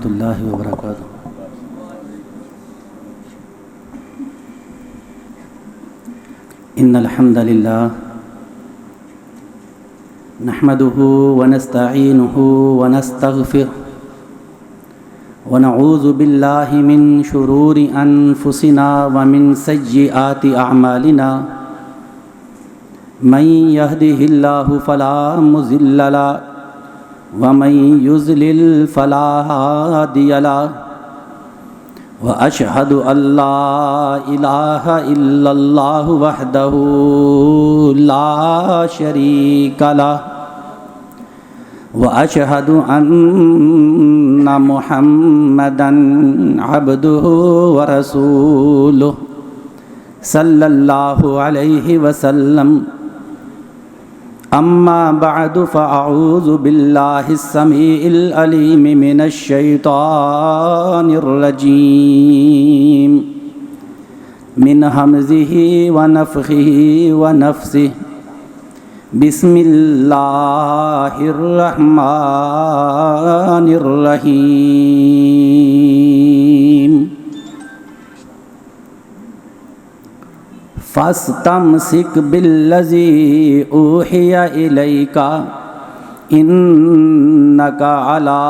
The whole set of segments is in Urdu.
ورحمۃ اللہ وبرکاتہ۔ ان الحمد للہ نحمده ونستعینه ونستغفره ونعوذ باللہ من شرور انفسنا ومن سیئات اعمالنا من يهده الله فلا مضل له ومن يضلل فلا هادي له وأشهد أن لا إله إلا الله وحده لا شريك له وأشهد أن محمدا عبده ورسوله صلى الله عليه وسلم أما بعد فأعوذ بالله السميع العليم من الشيطان الرجيم من همزه ونفخه ونفسه بسم الله الرحمن الرحيم فاستمسك بالذي أوحي إليك إنك على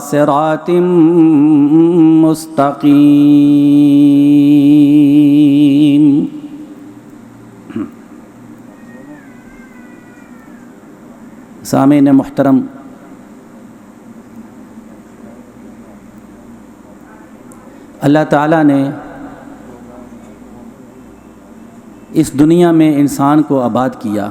صراط مستقيم۔ سامعین محترم، اللہ تعالیٰ نے اس دنیا میں انسان کو آباد کیا۔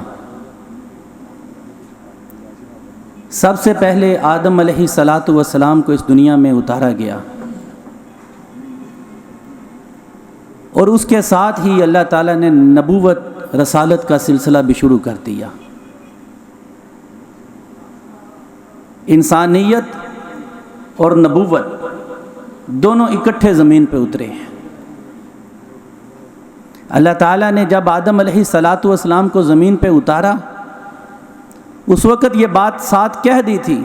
سب سے پہلے آدم علیہ السلام کو اس دنیا میں اتارا گیا، اور اس کے ساتھ ہی اللہ تعالیٰ نے نبوت رسالت کا سلسلہ بھی شروع کر دیا۔ انسانیت اور نبوت دونوں اکٹھے زمین پہ اترے ہیں۔ اللہ تعالیٰ نے جب آدم علیہ السلام کو زمین پہ اتارا، اس وقت یہ بات ساتھ کہہ دی تھی،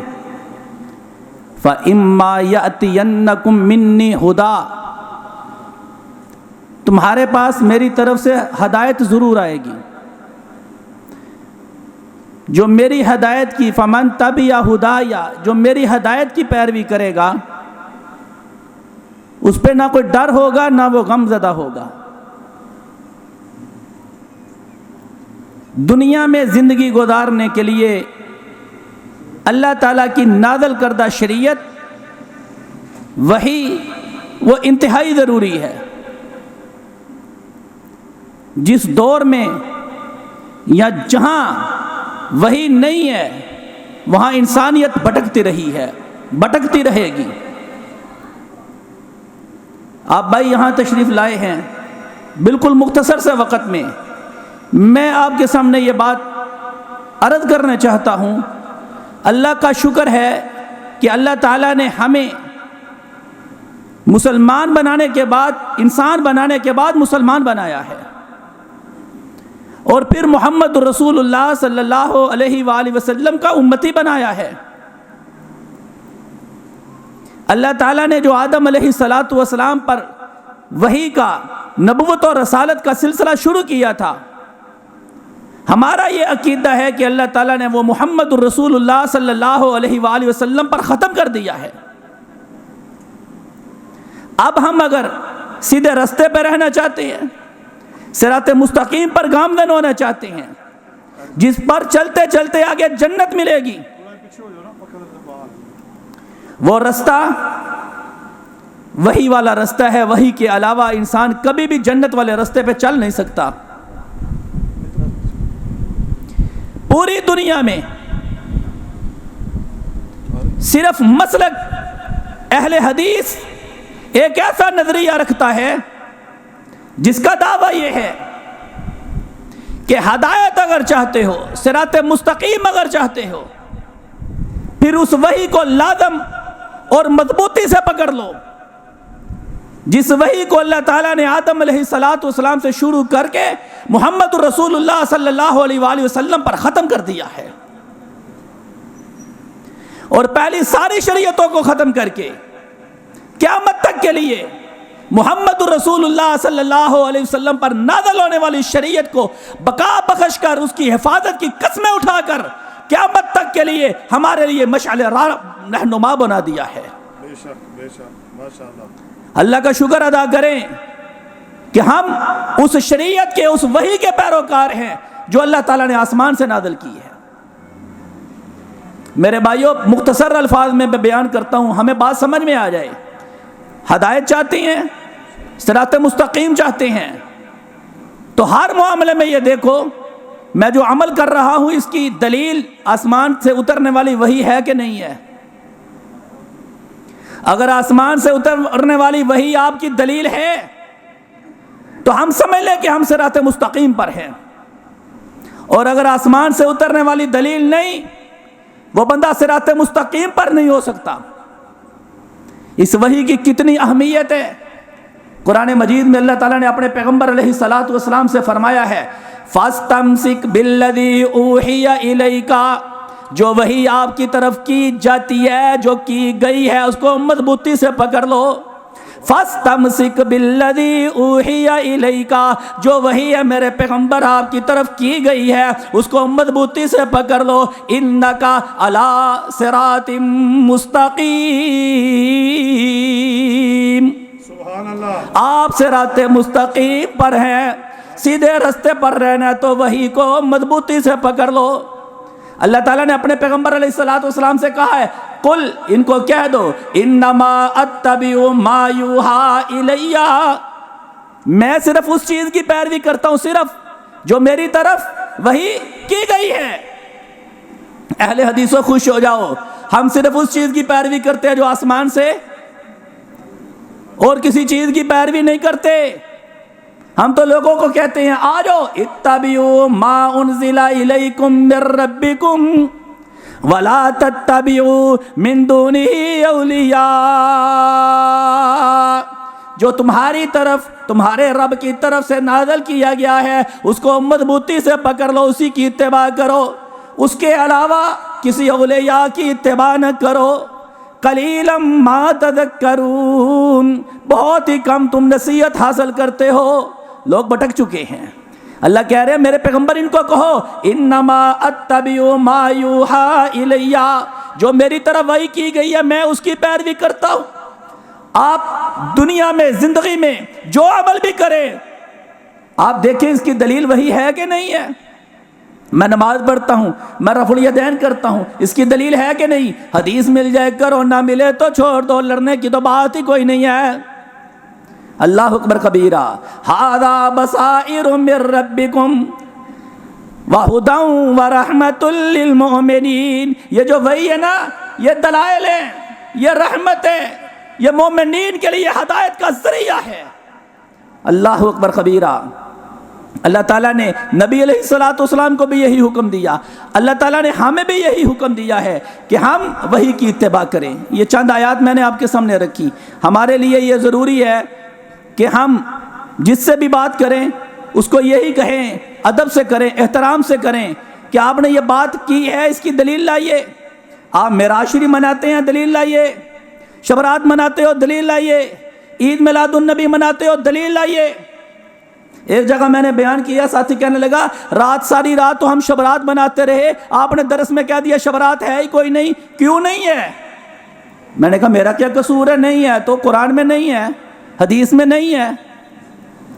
فَإِمَّا يَأْتِيَنَّكُم مِّنِّي هُدًى، تمہارے پاس میری طرف سے ہدایت ضرور آئے گی۔ جو میری ہدایت کی فَمَن تَبِعَ هُدَايَ، جو میری ہدایت کی پیروی کرے گا، اس پہ نہ کوئی ڈر ہوگا نہ وہ غم زدہ ہوگا۔ دنیا میں زندگی گزارنے کے لیے اللہ تعالیٰ کی نازل کردہ شریعت وحی وہ انتہائی ضروری ہے۔ جس دور میں یا جہاں وحی نہیں ہے، وہاں انسانیت بھٹکتی رہی ہے، بھٹکتی رہے گی۔ آپ بھائی یہاں تشریف لائے ہیں، بالکل مختصر سے وقت میں میں آپ کے سامنے یہ بات عرض کرنا چاہتا ہوں۔ اللہ کا شکر ہے کہ اللہ تعالیٰ نے ہمیں مسلمان بنانے کے بعد، انسان بنانے کے بعد مسلمان بنایا ہے، اور پھر محمد رسول اللہ صلی اللہ علیہ وآلہ وسلم کا امتی بنایا ہے۔ اللہ تعالیٰ نے جو آدم علیہ السلام پر وحی کا، نبوت اور رسالت کا سلسلہ شروع کیا تھا، ہمارا یہ عقیدہ ہے کہ اللہ تعالیٰ نے وہ محمد الرسول اللہ صلی اللہ علیہ وآلہ وسلم پر ختم کر دیا ہے۔ اب ہم اگر سیدھے رستے پہ رہنا چاہتے ہیں، صراط مستقیم پر گامزن ہونا چاہتے ہیں، جس پر چلتے چلتے آگے جنت ملے گی، وہ رستہ وحی والا رستہ ہے۔ وحی کے علاوہ انسان کبھی بھی جنت والے رستے پہ چل نہیں سکتا۔ پوری دنیا میں صرف مسلک اہل حدیث ایک ایسا نظریہ رکھتا ہے جس کا دعویٰ یہ ہے کہ ہدایت اگر چاہتے ہو، صراط مستقیم اگر چاہتے ہو، پھر اس وحی کو لازم اور مضبوطی سے پکڑ لو، جس وحی کو اللہ تعالیٰ نے آدم علیہ السلام سے شروع کر کے محمد رسول اللہ صلی اللہ علیہ وآلہ وسلم پر ختم کر دیا ہے، اور پہلی ساری شریعتوں کو ختم کر کے قیامت تک کے لیے محمد رسول اللہ صلی اللہ علیہ وسلم پر نازل ہونے والی شریعت کو بقا بخش کر اس کی حفاظت کی قسمیں اٹھا کر قیامت تک کے لیے ہمارے لیے مشعل رہنما بنا دیا ہے۔ بے شک ماشاءاللہ۔ اللہ کا شکر ادا کریں کہ ہم اس شریعت کے، اس وحی کے پیروکار ہیں جو اللہ تعالیٰ نے آسمان سے نازل کی ہے۔ میرے بھائیوں، مختصر الفاظ میں بیان کرتا ہوں، ہمیں بات سمجھ میں آ جائے۔ ہدایت چاہتے ہیں، صراط مستقیم چاہتے ہیں، تو ہر معاملے میں یہ دیکھو میں جو عمل کر رہا ہوں اس کی دلیل آسمان سے اترنے والی وحی ہے کہ نہیں ہے؟ اگر آسمان سے اترنے والی وحی آپ کی دلیل ہے تو ہم سمجھ لیں کہ ہم صراط مستقیم پر ہیں، اور اگر آسمان سے اترنے والی دلیل نہیں، وہ بندہ صراط مستقیم پر نہیں ہو سکتا۔ اس وحی کی کتنی اہمیت ہے۔ قرآن مجید میں اللہ تعالیٰ نے اپنے پیغمبر علیہ الصلاۃ والسلام سے فرمایا ہے فَاسْتَمْسِكْ بِالَّذِي أُوحِيَ إِلَيْكَ، جو وحی آپ کی طرف کی جاتی ہے، جو کی گئی ہے، اس کو مضبوطی سے پکڑ لو۔ فَاسْتَمْسِكْ بِالَّذِي أُوحِيَ إِلَيْكَ، جو وحی ہے میرے پیغمبر آپ کی طرف کی گئی ہے اس کو مضبوطی سے پکڑ لو۔ إِنَّكَ عَلَىٰ صِرَاطٍ مُسْتَقِيمٍ، سبحان اللہ۔ آپ صراط مستقیم پر ہیں، سیدھے رستے پر رہنا تو وحی کو مضبوطی سے پکڑ لو۔ اللہ تعالیٰ نے اپنے پیغمبر علیہ الصلاۃ والسلام سے کہا ہے قل، ان کو کہہ دو انما اتبع ما یوحی الی، میں صرف اس چیز کی پیروی کرتا ہوں صرف جو میری طرف وحی کی گئی ہے۔ اہل حدیثوں خوش ہو جاؤ، ہم صرف اس چیز کی پیروی کرتے ہیں جو آسمان سے، اور کسی چیز کی پیروی نہیں کرتے۔ ہم تو لوگوں کو کہتے ہیں آ جاؤ اتبعوا ما انزل الیکم من ربکم ولا تتبعوا من دونہ اولیاء، جو تمہاری طرف، تمہارے رب کی طرف سے نازل کیا گیا ہے اس کو مضبوطی سے پکڑ لو، اسی کی اتباع کرو، اس کے علاوہ کسی اولیاء کی اتباع نہ کرو۔ قلیلا ما تذکرون، بہت ہی کم تم نصیحت حاصل کرتے ہو، لوگ بھٹک چکے ہیں۔ اللہ کہہ رہے ہیں میرے پیغمبر ان کو کہو انما اتبع ما یوحی الی، جو میری طرف وحی کی گئی ہے میں اس کی پیروی کرتا ہوں۔ آپ دنیا میں، زندگی میں جو عمل بھی کریں، آپ دیکھیں اس کی دلیل وحی ہے کہ نہیں ہے۔ میں نماز پڑھتا ہوں، میں رفع الیدین کرتا ہوں، اس کی دلیل ہے کہ نہیں؟ حدیث مل جائے کرو، نہ ملے تو چھوڑ دو، لڑنے کی تو بات ہی کوئی نہیں ہے۔ اللہ اکبر کبیرہ۔ ھذا بصائر من ربکم وہدی ورحمۃ للمؤمنین، یہ جو وحی ہے نا، یہ دلائل ہیں، یہ رحمت ہے، یہ مومنین کے لیے ہدایت کا ذریعہ ہے۔ اللہ اکبر کبیرہ۔ اللہ تعالیٰ نے نبی علیہ الصلوۃ والسلام کو بھی یہی حکم دیا، اللہ تعالیٰ نے ہمیں بھی یہی حکم دیا ہے کہ ہم وحی کی اتباع کریں۔ یہ چند آیات میں نے آپ کے سامنے رکھی۔ ہمارے لیے یہ ضروری ہے کہ ہم جس سے بھی بات کریں اس کو یہی کہیں، ادب سے کریں، احترام سے کریں کہ آپ نے یہ بات کی ہے، اس کی دلیل لائیے۔ آپ معراج شریف مناتے ہیں، دلیل لائیے۔ شبرات مناتے ہو، دلیل لائیے۔ عید میلاد النبی مناتے ہو، دلیل لائیے۔ ایک جگہ میں نے بیان کیا، ساتھی کہنے لگا ساری رات تو ہم شبرات مناتے رہے، آپ نے درس میں کہہ دیا شبرات ہے ہی کوئی نہیں، کیوں نہیں ہے؟ میں نے کہا میرا کیا قصور ہے؟ نہیں ہے تو قرآن میں نہیں ہے، حدیث میں نہیں ہے،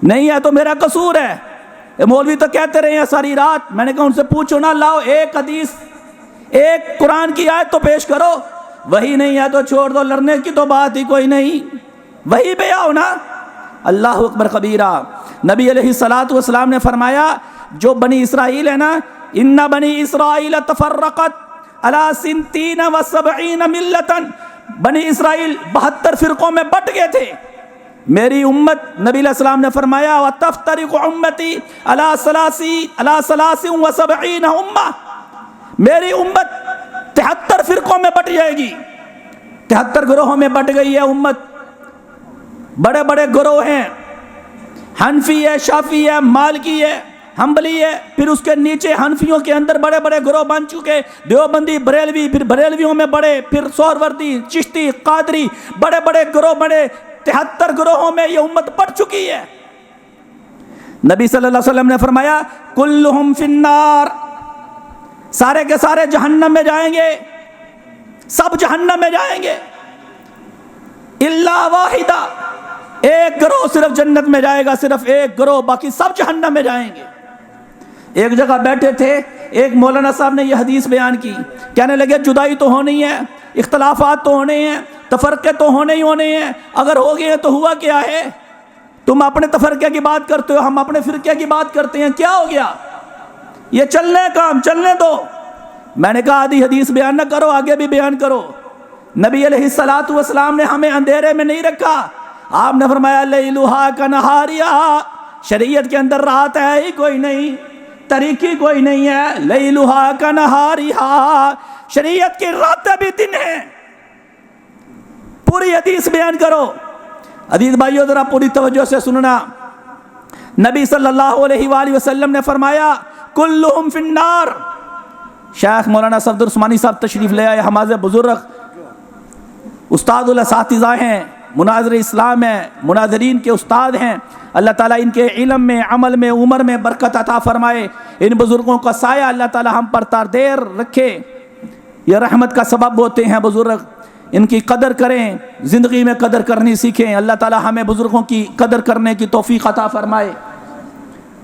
نہیں ہے تو میرا قصور ہے۔ مولوی تو کہتے رہے ہیں ساری رات۔ میں نے کہا ان سے پوچھو نا، لاؤ ایک حدیث، ایک قرآن کی آیت تو پیش کرو۔ وہی نہیں ہے تو چھوڑ دو، لڑنے کی تو بات ہی کوئی نہیں، وہی پہ آؤ نا۔ اللہ اکبر کبیرہ۔ نبی علیہ الصلوۃ والسلام نے فرمایا جو بنی اسرائیل ہے نا، ان بنی اسرائیل تفرقت علی 72 ملتا، بنی اسرائیل 72 فرقوں میں بٹ گئے تھے۔ میری امت، نبی علیہ السلام نے فرمایا وَتَفْتَرِقُ أُمَّتِي عَلَىٰ 73 أُمَّةً، میری امت 73 فرقوں میں بٹ جائے گی، 73 گروہوں میں بٹ گئی ہے امت۔ بڑے بڑے گروہ ہیں، حنفی ہے، شافعی ہے، مالکی ہے، حنبلی ہے، پھر اس کے نیچے حنفیوں کے اندر بڑے بڑے گروہ بن چکے، دیوبندی، بریلوی، پھر بریلویوں میں بڑے، پھر سہروردی، چشتی، قادری، بڑے بڑے گروہ بڑے، 73 گروہوں میں یہ امت بڑھ چکی ہے۔ نبی صلی اللہ علیہ وسلم نے فرمایا کلہم فی النار، سارے کے سارے جہنم میں جائیں گے، سب جہنم میں جائیں گے، الا واحدہ، ایک گروہ صرف جنت میں جائے گا، صرف ایک گروہ، باقی سب جہنم میں جائیں گے۔ ایک جگہ بیٹھے تھے، ایک مولانا صاحب نے یہ حدیث بیان کی، کہنے لگے جدائی تو ہونی ہے، اختلافات تو ہونے ہیں، تفرقے تو ہونے ہی ہونے ہیں، اگر ہو گئے تو ہوا کیا ہے؟ تم اپنے تفرقے کی بات کرتے ہو، ہم اپنے فرقے کی بات کرتے ہیں، کیا ہو گیا؟ یہ چلنے کام چلنے دو۔ میں نے کہا آدھی حدیث بیان نہ کرو، آگے بھی بیان کرو۔ نبی علیہ الصلوۃ والسلام نے ہمیں اندھیرے میں نہیں رکھا، آپ نے فرمایا لیلھا کنہاریہا، شریعت کے اندر رات ہے ہی کوئی نہیں، طریقی کوئی نہیں ہے، لیلھا کنہاریہا، شریعت کی راتیں بھی دن ہیں۔ پوری حدیث بیان کرو۔ عزیز بھائیو ذرا پوری توجہ سے سننا، نبی صلی اللہ علیہ وآلہ وسلم نے فرمایا کلہم فی النار۔ شیخ مولانا صفدر عثمانی صاحب تشریف لے آئے، ہمارے بزرگ استاد الاساتذہ ہیں، مناظر اسلام ہیں، مناظرین کے استاد ہیں، اللہ تعالیٰ ان کے علم میں، عمل میں، عمر میں برکت عطا فرمائے، ان بزرگوں کا سایہ اللہ تعالیٰ ہم پر تاردیر رکھے، یہ رحمت کا سبب ہوتے ہیں بزرگ، ان کی قدر کریں، زندگی میں قدر کرنی سیکھیں، اللہ تعالیٰ ہمیں بزرگوں کی قدر کرنے کی توفیق عطا فرمائے۔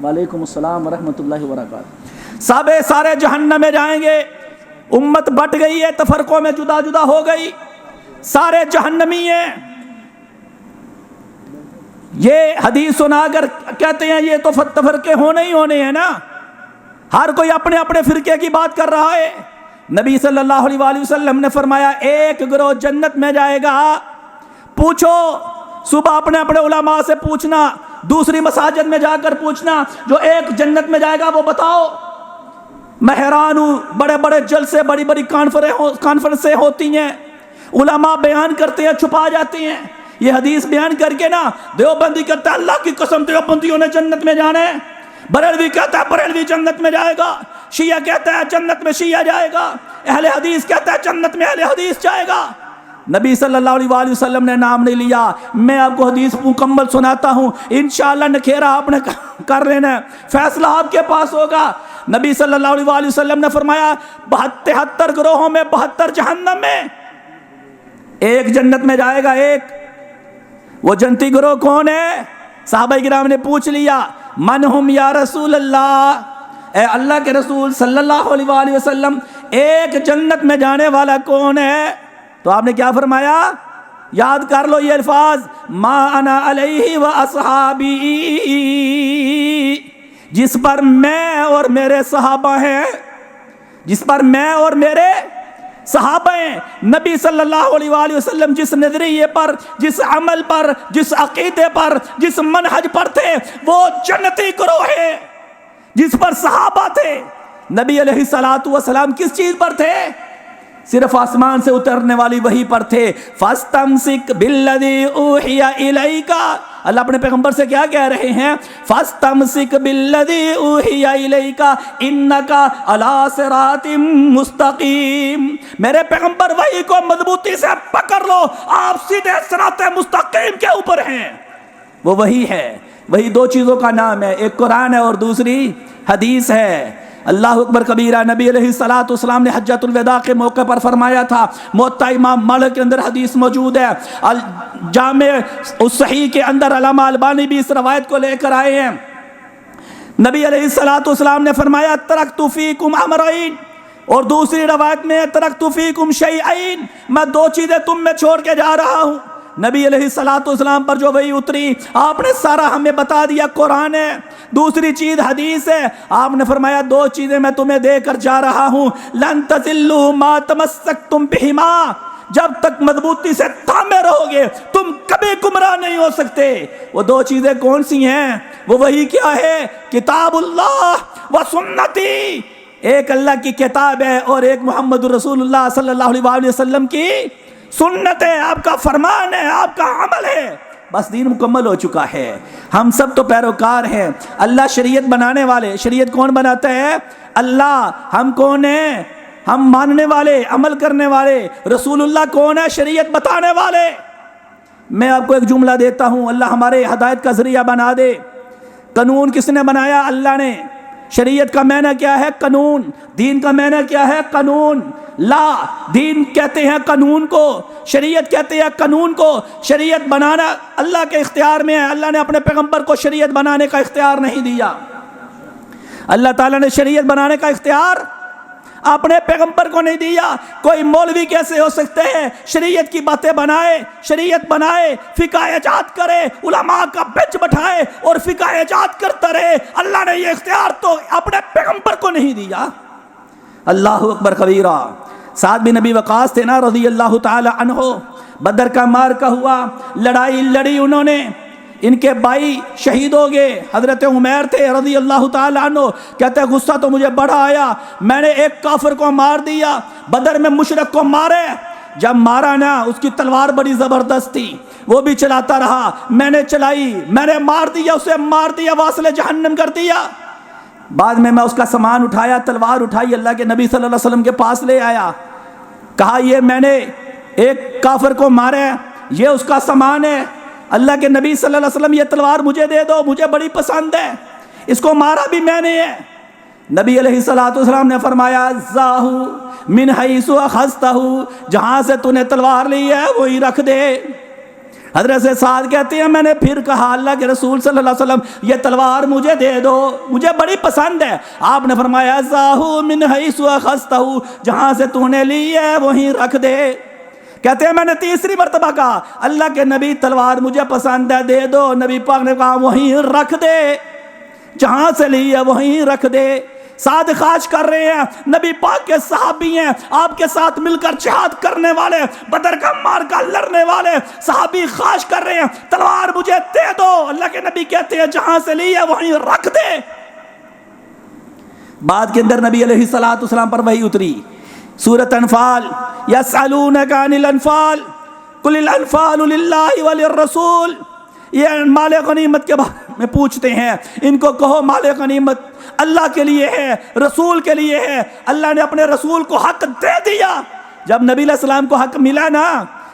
وعلیکم السلام ورحمۃ اللہ وبرکاتہ۔ سارے جہنم میں جائیں گے، امت بٹ گئی ہے، تفرقوں میں جدا جدا ہو گئی، سارے جہنمی ہیں۔ یہ حدیث سنا کر کہتے ہیں یہ تو تفرقے ہونے ہی ہونے ہیں نا، ہر کوئی اپنے اپنے فرقے کی بات کر رہا ہے۔ نبی صلی اللہ علیہ وآلہ وسلم نے فرمایا ایک گروہ جنت میں جائے گا، پوچھو صبح اپنے اپنے علماء سے پوچھنا، دوسری مساجد میں جا کر پوچھنا، جو ایک جنت میں جائے گا وہ بتاؤ۔ میں حیران ہوں، بڑے بڑے جلسے، بڑی بڑی کانفرنسیں ہوتی ہیں، علماء بیان کرتے ہیں، چھپا جاتے ہیں۔ یہ حدیث بیان کر کے نا دیوبندی کہتا ہے اللہ کی قسم دیوبندیوں نے جنت میں جانا ہے، بریلوی کہتا ہے بریلوی جنت میں جائے گا، شیعہ کہتا ہے جنت میں شیعہ جائے گا، اہل حدیث کہتا ہے جنت میں اہل حدیث جائے گا۔ نبی صلی اللہ علیہ وآلہ وسلم نے نام نہیں لیا۔ میں آپ کو حدیث مکمل سناتا ہوں، انشاءاللہ نکھیرا آپ نے کر لینا ہے، فیصلہ آپ کے پاس ہوگا۔ نبی صلی اللہ علیہ وآلہ وسلم نے فرمایا 72 گروہوں میں 72 جہنم میں، ایک جنت میں جائے گا ایک۔ وہ جنتی گروہ کون ہے؟ صحابہ کرام نے پوچھ لیا من ہم یا رسول اللہ، اے اللہ کے رسول صلی اللہ علیہ وآلہ وسلم ایک جنت میں جانے والا کون ہے؟ تو آپ نے کیا فرمایا؟ یاد کر لو یہ الفاظ، ما انا علیہ و اصحابی، جس پر میں اور میرے صحابہ ہیں، جس پر میں اور میرے صحابہ ہیں۔ نبی صلی اللہ علیہ وآلہ وسلم جس نظریے پر، جس عمل پر، جس عقیدے پر، جس منہج پر تھے وہ جنتی گروہ ہے، جس پر صحابہ تھے۔ نبی علیہ الصلوۃ والسلام کس چیز پر تھے؟ صرف آسمان سے اترنے والی وحی پر تھے۔ فَاسْتَمْسِكْ بِالَّذِي أُوحِيَ إِلَيْكَ، اللہ اپنے پیغمبر سے کیا کہہ رہے ہیں؟ فَاسْتَمْسِكْ بِالَّذِي أُوحِيَ إِلَيْكَ إِنَّكَ عَلَىٰ صِرَاطٍ مُسْتَقِيمٍ، میرے پیغمبر وحی کو مضبوطی سے پکڑ لو، آپ سیدھے صراط مستقیم کے اوپر ہیں۔ وہ وحی ہے، وہی دو چیزوں کا نام ہے، ایک قرآن ہے اور دوسری حدیث ہے۔ اللہ اکبر کبیرہ۔ نبی علیہ الصلوۃ والسلام نے حجۃ الوداع کے موقع پر فرمایا تھا، موطا امام مالک کے اندر حدیث موجود ہے، جامع الصحیح کے اندر علامہ البانی بھی اس روایت کو لے کر آئے ہیں۔ نبی علیہ الصلوۃ والسلام نے فرمایا ترکت فیکم امرین، اور دوسری روایت میں ترکت فیکم شیئین، میں دو چیزیں تم میں چھوڑ کے جا رہا ہوں۔ نبی علیہ الصلوۃ والسلام پر جو وحی اتری آپ نے سارا ہمیں بتا دیا، قرآن ہے، دوسری چیز حدیث ہے۔ آپ نے فرمایا دو چیزیں میں تمہیں دے کر جا رہا ہوں، لن تضلوا ما تمسکتم بہما، جب تک مضبوطی سے تھامے رہو گے تم کبھی گمراہ نہیں ہو سکتے۔ وہ دو چیزیں کون سی ہیں؟ وہ وحی کیا ہے؟ کتاب اللہ و سنتی، ایک اللہ کی کتاب ہے اور ایک محمد رسول اللہ صلی اللہ علیہ وآلہ وسلم کی سنت ہے، آپ کا فرمان ہے، آپ کا عمل ہے۔ بس دین مکمل ہو چکا ہے. ہم سب تو پیروکار ہیں. اللہ شریعت بنانے والے. شریعت کون بناتا ہے؟ اللہ. ہم کون ہیں؟ ہم ماننے والے، عمل کرنے والے. رسول اللہ کون ہے؟ شریعت بتانے والے. میں آپ کو ایک جملہ دیتا ہوں، اللہ ہمارے ہدایت کا ذریعہ بنا دے. قانون کس نے بنایا؟ اللہ نے. شریعت کا معنی کیا ہے؟ قانون. دین کا معنی کیا ہے؟ قانون. لا. دین کہتے ہیں قانون کو، شریعت کہتے ہیں قانون کو. شریعت بنانا اللہ کے اختیار میں ہے. اللہ نے اپنے پیغمبر کو شریعت بنانے کا اختیار نہیں دیا. اللہ تعالیٰ نے شریعت بنانے کا اختیار اپنے پیغمبر کو نہیں دیا. کوئی مولوی کیسے ہو سکتے ہیں شریعت کی باتیں بنائے، شریعت بنائے، فقہ ایجاد کرے، علماء کا بینچ بٹھائے اور فقہ ایجاد کرتا رہے؟ اللہ نے یہ اختیار تو اپنے پیغمبر کو نہیں دیا. اللہ اکبر کبیرہ. سعد بن ابی وقاص تھے نا رضی اللہ تعالی عنہ. بدر کا معرکہ ہوا، لڑائی لڑی انہوں نے، ان کے بھائی شہید ہو گئے. حضرت عمیر تھے رضی اللہ تعالی عنہ. کہتے ہیں غصہ تو مجھے بڑا آیا، میں نے ایک کافر کو مار دیا. بدر میں مشرک کو مارے. جب مارا نا، اس کی تلوار بڑی زبردست تھی، وہ بھی چلاتا رہا. میں نے چلائی، میں نے مار دیا، اسے مار دیا، واصل جہنم کر دیا. بعد میں اس کا سامان اٹھایا، تلوار اٹھائی، اللہ کے نبی صلی اللہ علیہ وسلم کے پاس لے آیا. کہا یہ میں نے ایک کافر کو مارا ہے، یہ اس کا سامان ہے. اللہ کے نبی صلی اللہ علیہ وسلم یہ تلوار مجھے دے دو، مجھے بڑی پسند ہے، اس کو مارا بھی میں نے ہے. نبی علیہ الصلوۃ والسلام نے فرمایا ذاہو من حیث اخذتہ، جہاں سے تو نے تلوار لی ہے وہی رکھ دے. حضرت سعد کہتے ہیں میں نے پھر کہا اللہ کے رسول صلی اللہ علیہ وسلم یہ تلوار مجھے دے دو، مجھے بڑی پسند ہے. آپ نے فرمایا ذاہو من حیث اخذتہ، جہاں سے تو نے لی ہے وہیں رکھ دے. کہتے ہیں میں نے تیسری مرتبہ کہا اللہ کے نبی تلوار مجھے پسند ہے، دے دو. نبی پاک نے کہا وہیں رکھ دے، جہاں سے لی ہے وہیں رکھ دے. سعد خواہش کر رہے ہیں، نبی پاک کے صحابی ہیں، آپ کے ساتھ مل کر جہاد کرنے والے، بدر کا معرکہ لڑنے والے صحابی خواہش کر رہے ہیں تلوار مجھے دے دو. اللہ کے نبی کہتے ہیں جہاں سے لی ہے وہیں رکھ دے. بعد کے اندر نبی علیہ الصلوۃ والسلام پر وحی اتری. سورۃ انفال، یسألونک عن الانفال قل الانفال للہ وللرسول. یہ مال غنیمت کے بارے میں پوچھتے ہیں، ان کو کہو مال غنیمت اللہ کے لیے ہے، رسول کے لیے ہے. اللہ نے اپنے رسول کو حق دے دیا. جب نبی علیہ السلام کو حق ملا نا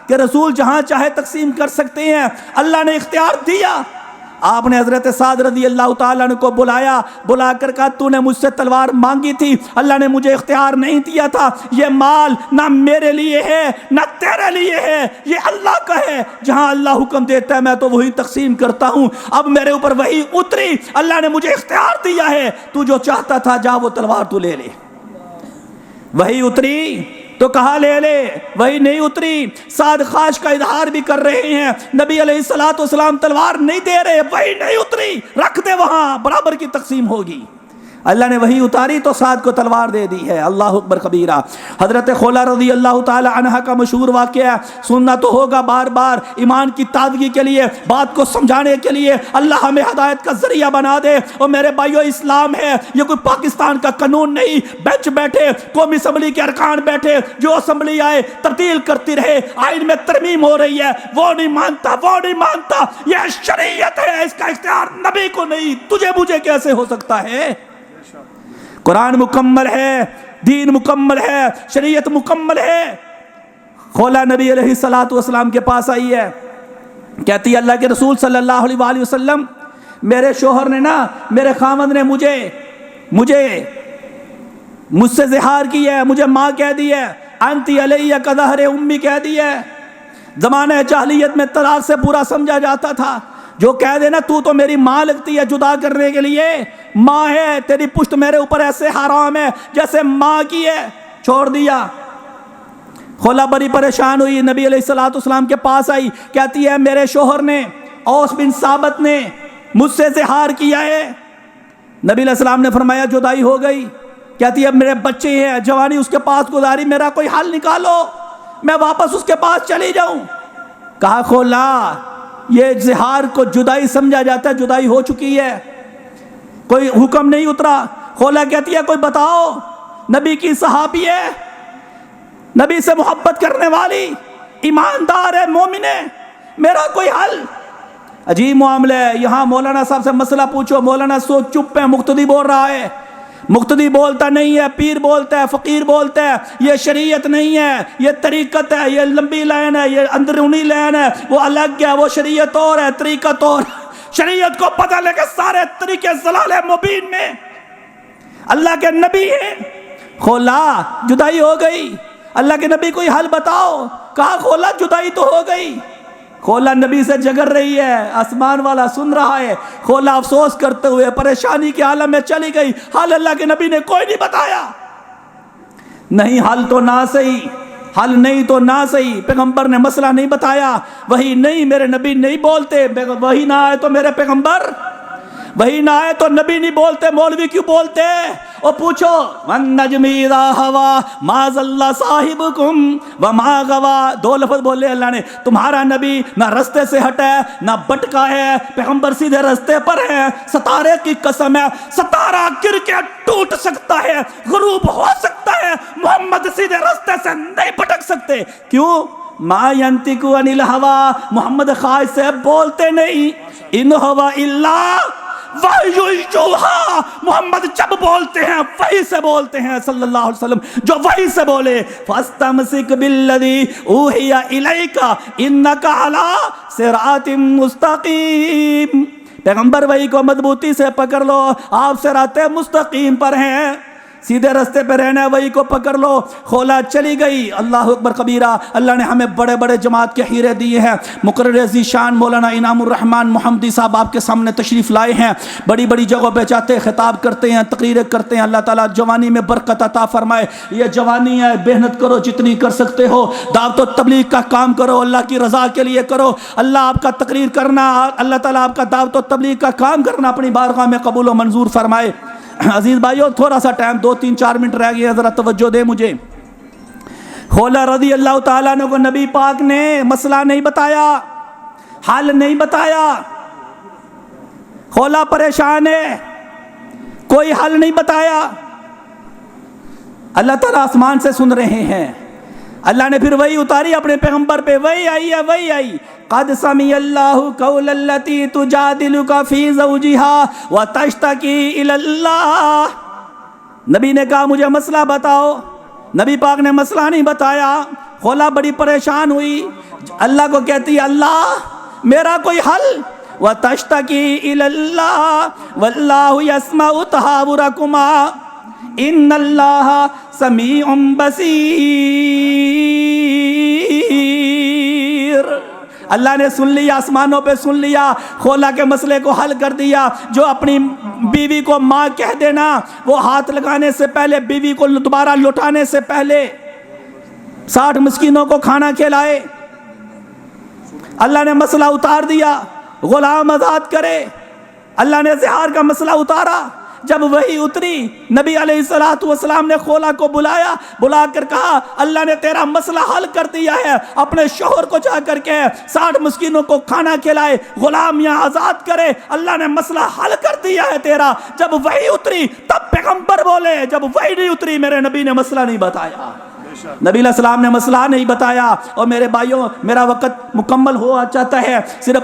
کہ رسول جہاں چاہے تقسیم کر سکتے ہیں، اللہ نے اختیار دیا. آپ نے حضرت سعد رضی اللہ تعالیٰ عنہ کو بلایا، بلا کر کہا تو نے مجھ سے تلوار مانگی تھی، اللہ نے مجھے اختیار نہیں دیا تھا. یہ مال نہ میرے لیے ہے نہ تیرے لیے ہے، یہ اللہ کا ہے. جہاں اللہ حکم دیتا ہے میں تو وہی تقسیم کرتا ہوں. اب میرے اوپر وہی اتری، اللہ نے مجھے اختیار دیا ہے، تو جو چاہتا تھا جا وہ تلوار تو لے لے. وہی اتری تو کہا لے لے، وہی نہیں اتری. سعد خواہش کا اظہار بھی کر رہے ہیں، نبی علیہ الصلوۃ والسلام تلوار نہیں دے رہے، وہی نہیں اتری، رکھ دے وہاں، برابر کی تقسیم ہوگی. اللہ نے وہی اتاری تو سعد کو تلوار دے دی ہے. اللہ اکبر کبیرہ. حضرت خولہ رضی اللہ تعالی عنہ کا مشہور واقعہ سننا تو ہوگا بار بار، ایمان کی تازگی کے لیے، بات کو سمجھانے کے لیے. اللہ ہمیں ہدایت کا ذریعہ بنا دے. اور میرے بھائیو اسلام ہے، یہ کوئی پاکستان کا قانون نہیں. بینچ بیٹھے، قومی اسمبلی کے ارکان بیٹھے، جو اسمبلی آئے تبدیل کرتی رہے، آئین میں ترمیم ہو رہی ہے، وہ نہیں مانتا، وہ نہیں مانتا. یہ شریعت ہے، اس کا اختیار نبی کو نہیں، تجھے مجھے کیسے ہو سکتا ہے؟ قرآن مکمل ہے، دین مکمل ہے، شریعت مکمل ہے. خولہ نبی علیہ الصلوۃ والسلام کے پاس آئی ہے، کہتی ہے اللہ کے رسول صلی اللہ علیہ وآلہ وسلم میرے شوہر نے نا، میرے خاوند نے مجھ سے زہار کی ہے، مجھے ماں کہہ دی ہے، انتی علیہ کظہر امی کہہ دی ہے. زمانہ جاہلیت میں طلاق سے برا سمجھا جاتا تھا. جو کہہ دینا تو میری ماں لگتی ہے جدا کرنے کے لیے، ماں ہے، تیری پشت میرے اوپر ایسے حرام ہے جیسے ماں کی ہے، چھوڑ دیا. خولہ بڑی پریشان ہوئی، نبی علیہ الصلوۃ والسلام کے پاس آئی، کہتی ہے میرے شوہر نے، اوس بن ثابت نے مجھ سے زہار کیا ہے. نبی علیہ السلام نے فرمایا جدائی ہو گئی. کہتی ہے اب میرے بچے ہیں، جوانی اس کے پاس گزاری، میرا کوئی حل نکالو، میں واپس اس کے پاس چلی جاؤں. کہا خولہ یہ زہار کو جدائی سمجھا جاتا ہے، جدائی ہو چکی ہے، کوئی حکم نہیں اترا. خولہ کہتی ہے کوئی بتاؤ، نبی کی صحابی ہے، نبی سے محبت کرنے والی، ایماندار ہے، مومن ہے، میرا کوئی حل. عجیب معاملہ ہے. یہاں مولانا صاحب سے مسئلہ پوچھو، مولانا سو چپ ہے، مقتدی بول رہا ہے. مقتدی بولتا نہیں ہے، پیر بولتا ہے، فقیر بولتا ہے یہ شریعت نہیں ہے، یہ طریقت ہے، یہ لمبی لائن ہے، یہ اندرونی لائن ہے، وہ الگ ہے، وہ شریعت اور ہے، طریقت اور. شریعت کو پتہ لے کہ سارے طریقے ضلال مبین میں اللہ کے نبی ہیں. کھولا جدائی ہو گئی، اللہ کے نبی کوئی حل بتاؤ. کہا کھولا جدائی تو ہو گئی. کھولا نبی سے جگر رہی ہے، آسمان والا سن رہا ہے. کھولا افسوس کرتے ہوئے پریشانی کے عالم میں چلی گئی. حل اللہ کے نبی نے کوئی نہیں بتایا. نہیں حل تو نہ صحیح، حل نہیں تو نہ صحیح. پیغمبر نے مسئلہ نہیں بتایا، وہی نہیں، میرے نبی نہیں بولتے. وہی نہ آئے تو میرے پیغمبر، وہی نہ آئے تو نبی نہیں بولتے. مولوی کیوں بولتے؟ اور پوچھو وَالنَّجْمِ إِذَا هَوَىٰ مَا ضَلَّ صَاحِبُكُمْ وَمَا غَوَىٰ. دو لفظ بولے اللہ نے. تمہارا نبی نہ رستے سے ہٹا ہے نہ بٹکا ہے، پیغمبر سیدھے رستے پر ہے. ستارے کی قسم ہے، ستارہ گر کے ٹوٹ سکتا ہے، غروب ہو سکتا ہے، محمد سیدھے رستے سے نہیں بٹک سکتے. کیوں؟ ما ينطق عن الهوى، محمد خواہش سے بولتے نہیں. ان هو الا وحی یوحیٰ، محمد جب بولتے ہیں وحی سے بولتے ہیں صلی اللہ علیہ وسلم، جو وحی سے بولے. فاستمسک بالذی اوحی الیک انک علی صراط مستقیم. پیغمبر وحی کو مضبوطی سے پکڑ لو، آپ صراط مستقیم پر ہیں، سیدھے رستے پہ رہنا ہے، وہی کو پکڑ لو. کھولا چلی گئی. اللہ اکبر کبیرہ. اللہ نے ہمیں بڑے بڑے جماعت کے ہیرے دیے ہیں. مقرر عزیز شان مولانا انعام الرحمن محمدی صاحب آپ کے سامنے تشریف لائے ہیں. بڑی بڑی جگہوں پہ جاتے، خطاب کرتے ہیں، تقریریں کرتے ہیں. اللہ تعالیٰ جوانی میں برکت عطا فرمائے. یہ جوانی ہے، محنت کرو جتنی کر سکتے ہو، دعوت و تبلیغ کا کام کرو، اللہ کی رضا کے لیے کرو. اللہ آپ کا تقریر کرنا، اللہ تعالیٰ آپ کا دعوت و تبلیغ کا کام کرنا اپنی بارگاہ میں قبول و منظور فرمائے. عزیز بھائیو تھوڑا سا ٹائم 2-3-4 منٹ رہ گئے، ذرا توجہ دے مجھے. خولا رضی اللہ تعالیٰ عنہ کو نبی پاک نے مسئلہ نہیں بتایا، حل نہیں بتایا. خولا پریشان ہے، کوئی حل نہیں بتایا. اللہ تعالیٰ آسمان سے سن رہے ہیں. اللہ نے پھر وہی اتاری اپنے پیغمبر پہ، وہی آئی ہے، وہی آئی. قد سمع اللہ قول التی تجادلک فی زوجہا وتشتکی الی اللہ. نبی نے کہا مجھے مسئلہ بتاؤ. نبی پاک نے مسئلہ نہیں بتایا. خولا بڑی پریشان ہوئی، اللہ کو کہتی اللہ میرا کوئی حل. وتشتکی الی اللہ واللہ یسمع تحاورکما ان اللہ سمیع بصیر. اللہ نے سن لیا، آسمانوں پہ سن لیا، خولا کے مسئلے کو حل کر دیا. جو اپنی بیوی کو ماں کہہ دینا، وہ ہاتھ لگانے سے پہلے، بیوی کو دوبارہ لوٹانے سے پہلے 60 مسکینوں کو کھانا کھلائے. اللہ نے مسئلہ اتار دیا، غلام آزاد کرے. اللہ نے زہار کا مسئلہ اتارا. جب وہی اتری، نبی علیہ السلام نے خولا کو بلایا، بلا کر کہا اللہ نے تیرا مسئلہ حل کر دیا ہے. اپنے شوہر کو جا کر کے 60 مسکینوں کو کھانا کھلائے، غلامیاں آزاد کرے. اللہ نے مسئلہ حل کر دیا ہے تیرا. جب وہی اتری تب پیغمبر بولے، جب وہی نہیں اتری میرے نبی نے مسئلہ نہیں بتایا. نبی علیہ السلام نے مسئلہ نہیں بتایا. اور میرے بھائیوں میرا وقت مکمل ہو جاتا ہے، صرف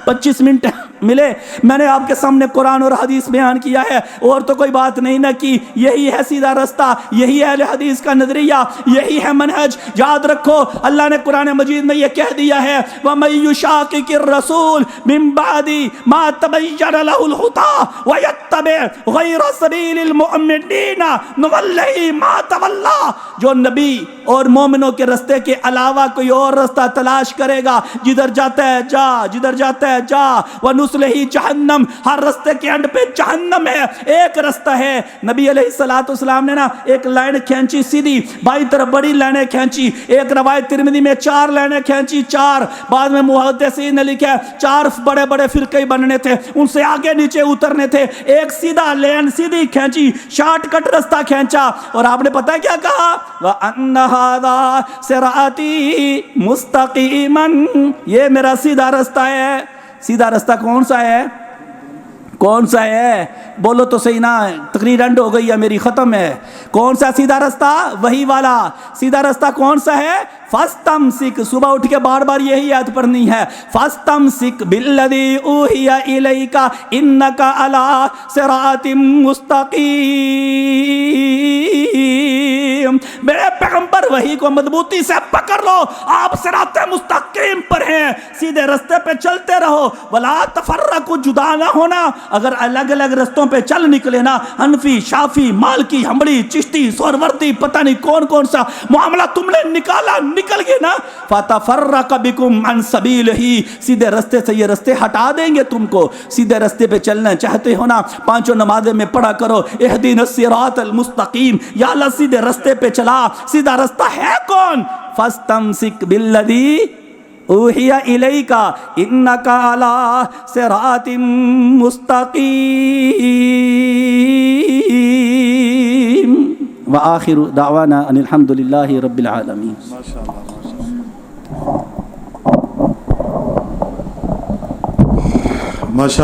25 منٹ ملے. میں نے آپ کے سامنے قرآن اور حدیث بیان کیا ہے، اور تو کوئی بات نہیں نہ کی. یہی ہے سیدھا رستہ، یہی ہے اہل حدیث کا نظریہ، یہی ہے منہج. یاد رکھو اللہ نے قرآن مجید میں یہ کہہ دیا ہے وَمَن يُشَاقِقِ الرَّسُولَ مِن بَعْدِ مَا تَبَيَّنَ لَهُ الْهُدَىٰ وَيَتَّبِعْ غَيْرَ سَبِيلِ الْمُؤْمِنِينَ نُوَلِّهِ مَا تَوَلَّىٰ. جو نبی اور مومنوں کے رستے کے علاوہ کوئی اور رستہ تلاش کرے گا، جدھر جاتا ہے جا، جدھر جاتا ہے جا. وَنُصْلِهِ جہنم، ہر رستے کے اینڈ پہ جہنم ہے. ایک رستہ ہے. نبی علیہ السلام نے نا ایک لائن کھینچی سیدھی، بائیں طرف بڑی لائنیں کھینچی. ایک روایت ترمذی میں 4 لائنیں کھینچی، 4. بعد میں محدثین نے لکھا 4 بڑے بڑے فرقے بننے تھے، ان سے آگے نیچے اترنے تھے. ایک سیدھا لائن سیدھی کھینچی، شارٹ کٹ رستہ کھینچا. اور آپ نے پتہ کیا کہا؟ وَأَنَّ هَذَا صِرَاطِي مُسْتَقِيمًا، یہ میرا سیدھا رستہ ہے. سیدھا رستہ کون سا ہے؟ کون سا ہے؟ بولو تو صحیح نا. تقریر اینڈ ہو گئی ہے میری، ختم ہے. کون سا سیدھا رستہ؟ وہی والا. سیدھا رستہ کون سا ہے؟ فاستمسک، صبح اٹھ کے بار بار یہی یاد پڑھنی ہے، فاستمسک بالذی اوحی الیک انک علی صراط مستقیم، میرے پیغمبر وحی کو مضبوطی سے پکڑ لو، آپ صراط مستقیم پر ہیں، سیدھے رستے پہ چلتے رہو، ولا تفرقوا، جدا نہ ہونا، اگر الگ الگ رستوں پہ چل نکلے نا، حنفی، شافی، مالکی، حنبلی، چشتی، سہروردی، پتہ نہیں کون کون سا معاملہ تم نے نکل گئے نا، فتفرق بکم عن سبیلہ، سیدھے رستے سے یہ رستے ہٹا دیں گے تم کو، سیدھے رستے پہ چلنا چاہتے ہو نا، پانچوں نمازیں میں پڑھا کرو، اہدنا الصراط المستقیم، یا اللہ سیدھے رستے پہ چلا، سیدھا رستہ ہے کون؟ فاستمسک بالذی اوحی الیک انک علی صراط مستقیم۔ وآخر دعوانا ان الحمد للہ رب العالمین۔ ماشاء اللہ ماشاء اللہ۔